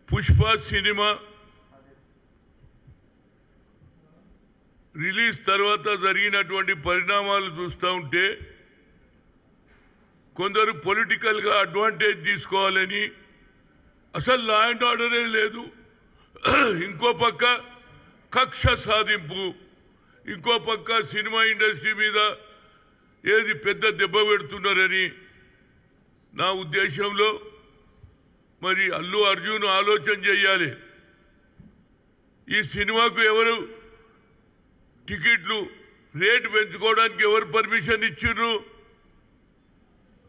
Pushpa cinema release తర్వాత జరిగినటువంటి పరిణామాలు చూస్తూ ఉంటే కొందరు పొలిటికల్గా అడ్వాంటేజ్ తీసుకోవాలని అసలు లా అండ్ ఆర్డరే లేదు, ఇంకో పక్క కక్ష సాధింపు, ఇంకో పక్క సినిమా ఇండస్ట్రీ మీద ఏది పెద్ద దెబ్బ పెడుతున్నారని నా ఉద్దేశంలో మరి అల్లు అర్జున్ ఆలోచన చేయాలి. ఈ సినిమాకు ఎవరు టికెట్లు రేటు పెంచుకోవడానికి ఎవరు పర్మిషన్ ఇచ్చిండ్రు?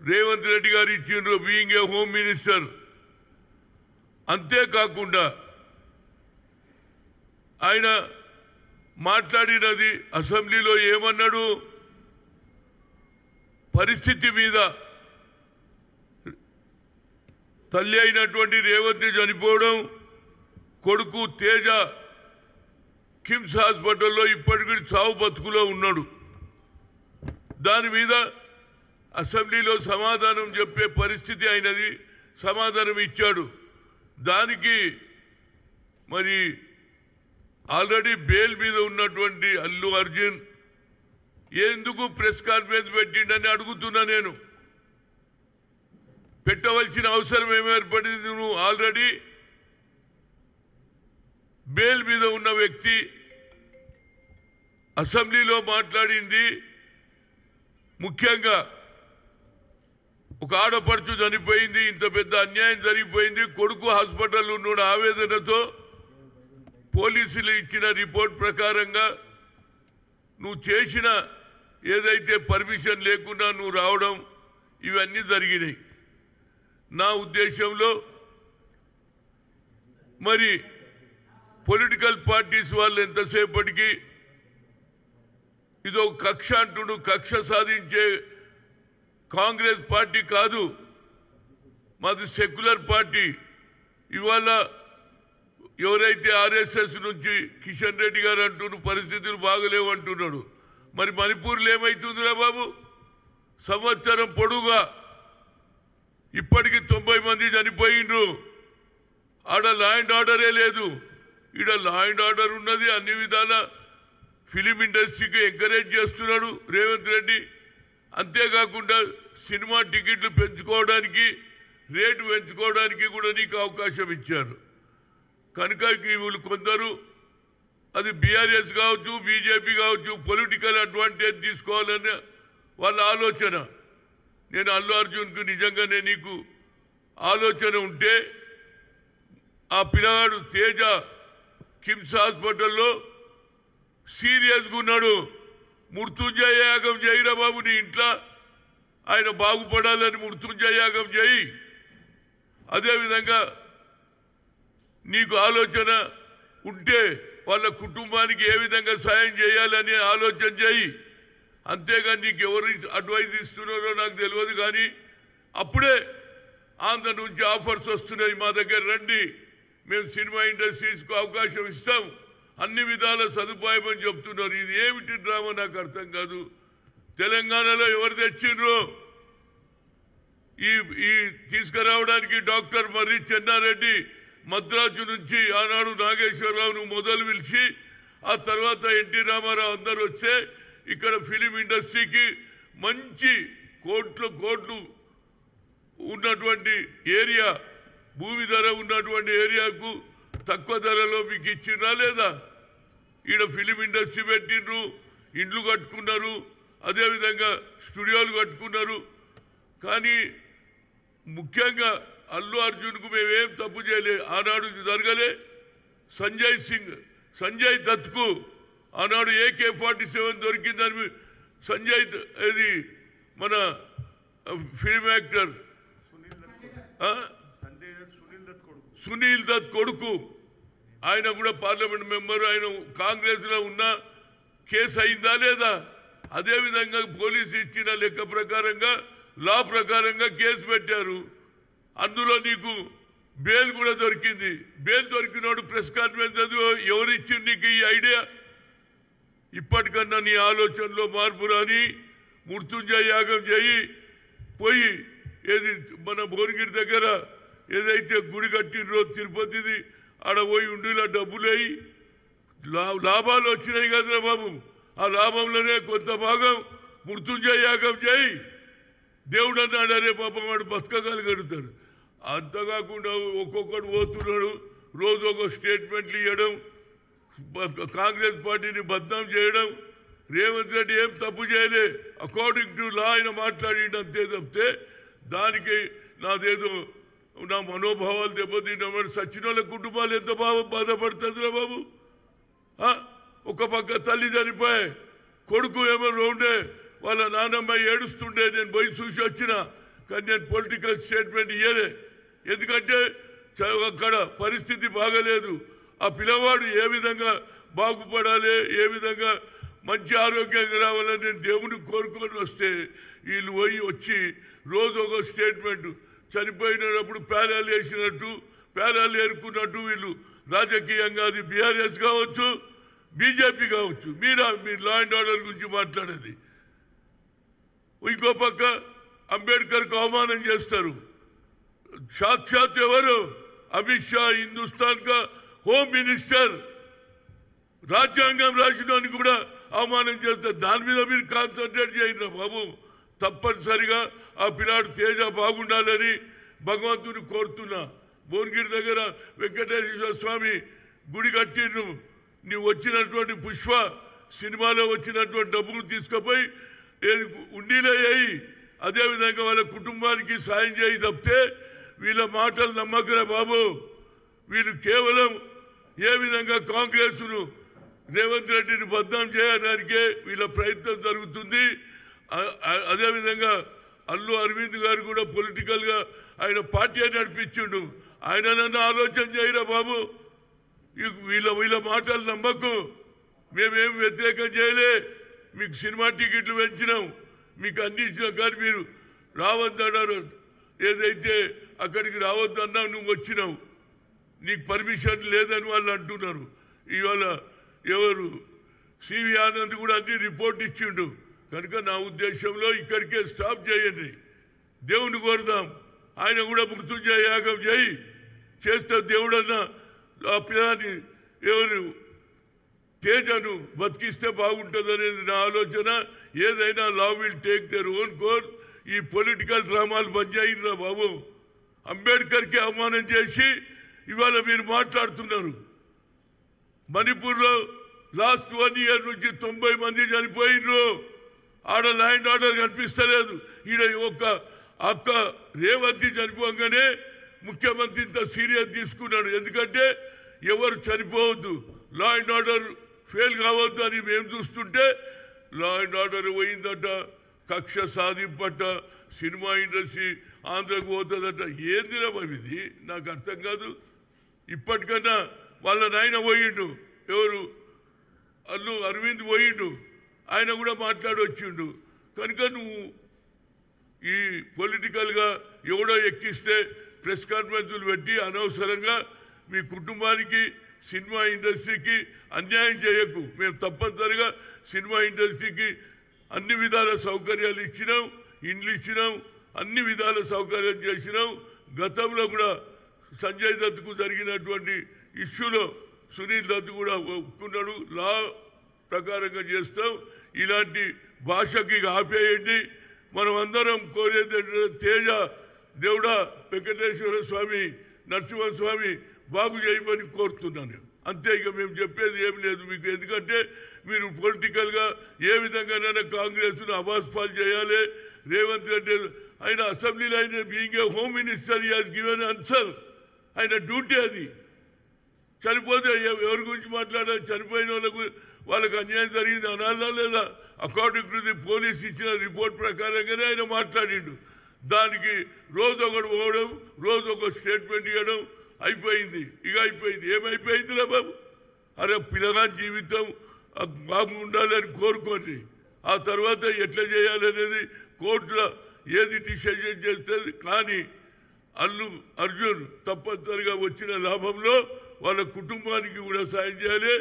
రేవంత్ రెడ్డి గారు ఇచ్చిండ్రు, బీయింగ్ ఏ హోమ్ మినిస్టర్. అంతేకాకుండా ఆయన మాట్లాడినది అసెంబ్లీలో ఏమన్నాడు? పరిస్థితి మీద తల్లి అయినటువంటి రేవంత్ చనిపోవడం, కొడుకు తేజ కిమ్స్ హాస్పిటల్లో ఇప్పటికీ చావు బతుకులో ఉన్నాడు. దాని మీద అసెంబ్లీలో సమాధానం చెప్పే పరిస్థితి అయినది, సమాధానం ఇచ్చాడు. దానికి మరి ఆల్రెడీ బెయిల్ మీద ఉన్నటువంటి అల్లు అర్జున్ ఎందుకు ప్రెస్ కాన్ఫరెన్స్ పెట్టిండని అడుగుతున్నా. నేను పెట్టవలసిన అవసరం ఏమి ఏర్పడింది? నువ్వు ఆల్రెడీ బెయిల్ మీద ఉన్న వ్యక్తి అసెంబ్లీలో మాట్లాడింది ముఖ్యంగా ఒక ఆడపడుచు చనిపోయింది, ఇంత పెద్ద అన్యాయం జరిగిపోయింది, కొడుకు హాస్పిటల్లో ఉన్న ఆవేదనతో పోలీసులు ఇచ్చిన రిపోర్ట్ ప్రకారంగా నువ్వు చేసిన ఏదైతే పర్మిషన్ లేకుండా నువ్వు రావడం ఇవన్నీ జరిగినాయి. నా ఉద్దేశంలో మరి పొలిటికల్ పార్టీస్ వాళ్ళు ఎంతసేపటికి ఇదో కక్ష అంటుడు, కక్ష సాధించే కాంగ్రెస్ పార్టీ కాదు, మాది సెక్యులర్ పార్టీ. ఇవాళ ఎవరైతే ఆర్ఎస్ఎస్ నుంచి కిషన్ రెడ్డి గారు అంటున్నారు పరిస్థితులు బాగలేవు అంటున్నాడు, మరి మణిపూర్లో ఏమవుతుందిరా బాబు? సంవత్సరం పొడుగా ఇప్పటికి 90 మంది చనిపోయిండ్రు. ఆడ లా అండ్ ఆర్డరే లేదు, ఈడ లా అండ్ ఆర్డర్ ఉన్నది. అన్ని విధాల ఫిలిం ఇండస్ట్రీకి ఎంకరేజ్ చేస్తున్నాడు రేవంత్ రెడ్డి. అంతేకాకుండా సినిమా టికెట్లు పెంచుకోవడానికి, రేటు పెంచుకోవడానికి కూడా నీకు అవకాశం ఇచ్చారు. కనుక వీళ్ళు కొందరు అది బీఆర్ఎస్ కావచ్చు, బీజేపీ కావచ్చు, పొలిటికల్ అడ్వాంటేజ్ తీసుకోవాలని వాళ్ళ ఆలోచన. నేను అల్లు అర్జున్కు నిజంగానే నీకు ఆలోచన ఉంటే ఆ పిల్లగాడు తేజ కిమ్స్ హాస్పిటల్లో సీరియస్గా ఉన్నాడు, మృత్యుంజయ యాగం చేయిరా బాబు, నీ ఇంట్లో ఆయన బాగుపడాలని మృత్యుంజయ యాగం చేయి. అదేవిధంగా నీకు ఆలోచన ఉంటే వాళ్ళ కుటుంబానికి ఏ విధంగా సాయం చేయాలని ఆలోచన చేయి. అంతేగాని నీకు ఎవరు అడ్వైజ్ ఇస్తున్నారో నాకు తెలియదు, కానీ అప్పుడే ఆంధ్ర నుంచి ఆఫర్స్ వస్తున్నాయి, మా దగ్గర రండి, మేము సినిమా ఇండస్ట్రీస్కు అవకాశం ఇస్తాం, అన్ని విధాల సదుపాయం అని చెప్తున్నారు. ఇది ఏమిటి డ్రామా నాకు అర్థం కాదు. తెలంగాణలో ఎవరు తెచ్చిండ్రు ఈ తీసుకురావడానికి? డాక్టర్ మర్రి చెన్నారెడ్డి మద్రాసు నుంచి ఆనాడు నాగేశ్వరరావును మొదలు పిలిచి ఆ తర్వాత ఎన్టీ రామారావు అందరూ వస్తే ఇక్కడ ఫిలిం ఇండస్ట్రీకి మంచి కోట్లు ఉన్నటువంటి ఏరియా, భూమి ధర ఉన్నటువంటి ఏరియాకు తక్కువ ధరలో మీకు ఇచ్చినా లేదా? ఈడ ఫిలిం ఇండస్ట్రీ పెట్టిండ్రు, ఇండ్లు కట్టుకున్నారు, అదేవిధంగా స్టూడియోలు కట్టుకున్నారు. కానీ ముఖ్యంగా అల్లు అర్జున్కు మేమేం తప్పు చేయలే, ఆనాడు జరగలే. సంజయ్ దత్కు ఆనాడు AK-47 దొరికిందని సంజయ్ ఇది మన ఫిల్మ్ యాక్టర్ సునీల్ దత్ కొడుకు, ఆయన కూడా పార్లమెంట్ మెంబర్, ఆయన కాంగ్రెస్ లో ఉన్న కేసు అయిందా లేదా? అదేవిధంగా పోలీసు ఇచ్చిన లెక్క ప్రకారంగా లా ప్రకారంగా కేసు పెట్టారు. అందులో నీకు బెయిల్ కూడా దొరికింది. బెయిల్ దొరికినోడు ప్రెస్ కాన్ఫరెన్స్ ఎవరు ఇచ్చింది నీకు ఈ ఐడియా? ఇప్పటికన్నా నీ ఆలోచనలో మార్పు రాని మృత్యుంజయ యాగం చేయి. పోయి ఏది మన భువనగిరి దగ్గర ఏదైతే గుడి కట్టినరో తిరుపతిది ఆడ పోయి ఉండిలా డబ్బులై లాభాలు వచ్చినాయి కదరా బాబు. ఆ లాభంలోనే కొంత భాగం మృత్యుంజయ యాగం చేయి దేవుడు అన్నాడు. అరే పాపం వాడు బతకగలుగుతాడు. అంతకాకుండా ఒక్కొక్కడు పోతున్నాడు, రోజు ఒక స్టేట్మెంట్లు ఇవ్వడం, కాంగ్రెస్ పార్టీని బద్నాం చేయడం. రేవంత్ రెడ్డి ఏం తప్పు చేయలే, అకార్డింగ్ టు లా ఆయన మాట్లాడిండు అంతే తప్పితే దానికి నాదేదో నా మనోభావాలు దెబ్బతిన్నామని సచిన వాళ్ళ కుటుంబాలు ఎంత బాధపడుతుందిరా బాబు. ఒక పక్క తల్లి చనిపోయి కొడుకు ఏమో ఉండే వాళ్ళ నాన్నమ్మ ఏడుస్తుండే, నేను పోయి చూసి వచ్చిన. కానీ నేను పొలిటికల్ స్టేట్మెంట్ ఇయ్యలే, ఎందుకంటే అక్కడ పరిస్థితి బాగలేదు. ఆ పిల్లవాడు ఏ విధంగా బాగుపడాలి, ఏ విధంగా మంచి ఆరోగ్యంగా రావాలని నేను దేవుని కోరుకొని వస్తే వీళ్ళు వచ్చి రోజు ఒక స్టేట్మెంట్, చనిపోయినప్పుడు పేరాలు వేసినట్టు పేరాలు ఏరుకున్నట్టు వీళ్ళు రాజకీయంగా, అది బీఆర్ఎస్ కావచ్చు బీజేపీ కావచ్చు, మీరు లా అండ్ ఆర్డర్ గురించి మాట్లాడేది. ఇంకో పక్క అంబేద్కర్కు అవమానం చేస్తారు. సాక్షాత్ ఎవరు? అమిత్ షా, హిందుస్థాన్ కా హోమ్ మినిస్టర్, రాజ్యాంగం రాసినానికి కూడా అవమానం చేస్తారు. దాని మీద మీరు కాన్సన్ట్రేట్ చేయండి బాబు. తప్పనిసరిగా ఆ పిల్లాడు తేజ బాగుండాలని భగవంతుని కోరుతున్నా. భువనగిరి దగ్గర వెంకటేశ్వర స్వామి గుడి కట్టిను, నీవు వచ్చినటువంటి పుష్ప సినిమాలో వచ్చినటువంటి డబ్బులు తీసుకుపోయి ఉండీలో వేయి, అదేవిధంగా వాళ్ళ కుటుంబానికి సాయం చేయి తప్పితే వీళ్ళ మాటలు నమ్మకరా బాబు. వీళ్ళు కేవలం ఏ విధంగా కాంగ్రెస్ను రేవంత్ రెడ్డిని బద్నాం చేయడానికే వీళ్ళ ప్రయత్నం జరుగుతుంది. అదేవిధంగా అల్లు అరవింద్ గారు కూడా పొలిటికల్గా ఆయన పార్టీ నడిపించిండు. ఆయన నన్ను ఆలోచన చేయరా బాబు. వీళ్ళ మాటలు నమ్మకు. మేమేం వ్యతిరేకం చేయలే, మీకు సినిమా టికెట్లు పెంచినాం, మీకు అందించినాం. కానీ మీరు రావద్దన్నారు, ఏదైతే అక్కడికి రావద్దన్నా నువ్వు వచ్చినావు, నీకు పర్మిషన్ లేదని వాళ్ళు అంటున్నారు. ఇవాళ ఎవరు సివి ఆనంద్ కూడా అన్ని రిపోర్ట్ ఇచ్చిండు. కనుక నా ఉద్దేశంలో ఇక్కడికే స్టాప్ చేయండి, దేవుని కోరుదాం. ఆయన కూడా మృత్యుంజయ యాగం చేస్తే దేవుడన్న ఆ పిల్లాన్ని ఎవరు తేజను బతికిస్తే బాగుంటుంది అనేది నా ఆలోచన. ఏదైనా law will take their own course. ఈ పొలిటికల్ డ్రామాలు బంద్ చేయండిరా బాబు. అంబేద్కర్కి అవమానం చేసి ఇవాళ మీరు మాట్లాడుతున్నారు. మణిపూర్లో లాస్ట్ 1 year నుంచి 90 మంది చనిపోయినరు. ఆడ ల్యాండ్ ఆర్డర్ కనిపిస్తలేదు. ఈడ ఒక్క అక్క రేవంత్ చనిపోగానే ముఖ్యమంత్రి ఇంత సీరియస్ తీసుకున్నాడు. ఎందుకంటే ఎవరు చనిపోవద్దు, లా అండ్ ఆర్డర్ ఫెయిల్ కావద్దు అని మేము చూస్తుంటే లా అండ్ ఆర్డర్ పోయిందట, కక్ష సాధింపట, సినిమా ఇండస్ట్రీ ఆంధ్రకు పోతుందట. ఏందిరా ఇది నాకు అర్థం కాదు. ఇప్పటికన్నా వాళ్ళ నాయన పోయిండు, ఎవరు అల్లు అరవింద్ పోయిండు, ఆయన కూడా మాట్లాడి వచ్చిండు. కనుక నువ్వు ఈ పొలిటికల్గా ఎవడో ఎక్కిస్తే ప్రెస్ కాన్ఫరెన్సులు పెట్టి అనవసరంగా మీ కుటుంబానికి సినిమా ఇండస్ట్రీకి అన్యాయం చేయకు. మేము తప్పనిసరిగా సినిమా ఇండస్ట్రీకి అన్ని విధాల సౌకర్యాలు ఇచ్చినాం, ఇండ్లు ఇచ్చినాం, అన్ని విధాల సౌకర్యం చేసినాం. గతంలో కూడా సంజయ్ దత్కు జరిగినటువంటి ఇష్యూలో సునీల్ దత్ కూడా ఒప్పుకున్నాడు. లా ప్రకారంగా చేస్తాం. ఇలాంటి భాషకి ఆపేయండి. మనం అందరం కోరేది తేజ దేవుడా వెంకటేశ్వర స్వామి నరసింహస్వామి బాగు చేయమని కోరుతున్నాను. అంతే, ఇక మేము చెప్పేది ఏం లేదు మీకు. ఎందుకంటే మీరు పొలిటికల్గా ఏ విధంగానైనా కాంగ్రెస్ను అవాస్పాలు చేయాలి. రేవంత్ రెడ్డి ఆయన అసెంబ్లీలో ఆయన being a home minister he has given answer. ఆయన డ్యూటీ అది. చనిపోతే ఎవరి గురించి మాట్లాడాలి? చనిపోయిన వాళ్ళకు అన్యాయం జరిగింది అనాలా లేదా? అకార్డింగ్ టు ది పోలీస్ ఇచ్చిన రిపోర్ట్ ప్రకారంగానే ఆయన మాట్లాడిండు. దానికి రోజు ఒకటి పోవడం, రోజు ఒక స్టేట్మెంట్ ఇవ్వడం అయిపోయింది. ఇక అయిపోయింది. ఏమైపోయిందిలే బాబు. అరే పిల్లగాని జీవితం బాగుండాలని కోరుకోండి. ఆ తర్వాత ఎట్లా చేయాలనేది కోర్టులో ఏది డిసిజన్ చేస్తుంది. కానీ అల్లు అర్జున్ తప్పనిసరిగా వచ్చిన లాభంలో వాళ్ళ కుటుంబానికి కూడా సాయం చేయాలి.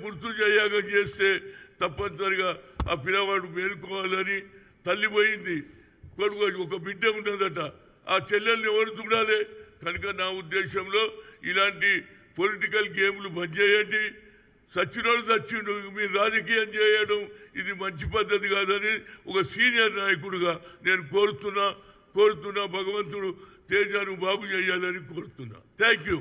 మృత్యుంజయ యాగం చేస్తే తప్పనిసరిగా ఆ పిల్లవాడు మేలుకోవాలని. తల్లి పోయింది, కొడుకు ఒక బిడ్డ ఉన్నదట. ఆ చెల్లెల్ని ఎవరు చూడాలి? కనుక నా ఉద్దేశంలో ఇలాంటి పొలిటికల్ గేమ్లు బంద్ చేయండి. సచ్చినోడు సచ్చిండు, మీరు రాజకీయం చేయడం ఇది మంచి పద్ధతి కాదని ఒక సీనియర్ నాయకుడిగా నేను కోరుతున్నా. భగవంతుడు తేజాను బాగు చేయాలని కోరుతున్నా. Thank you.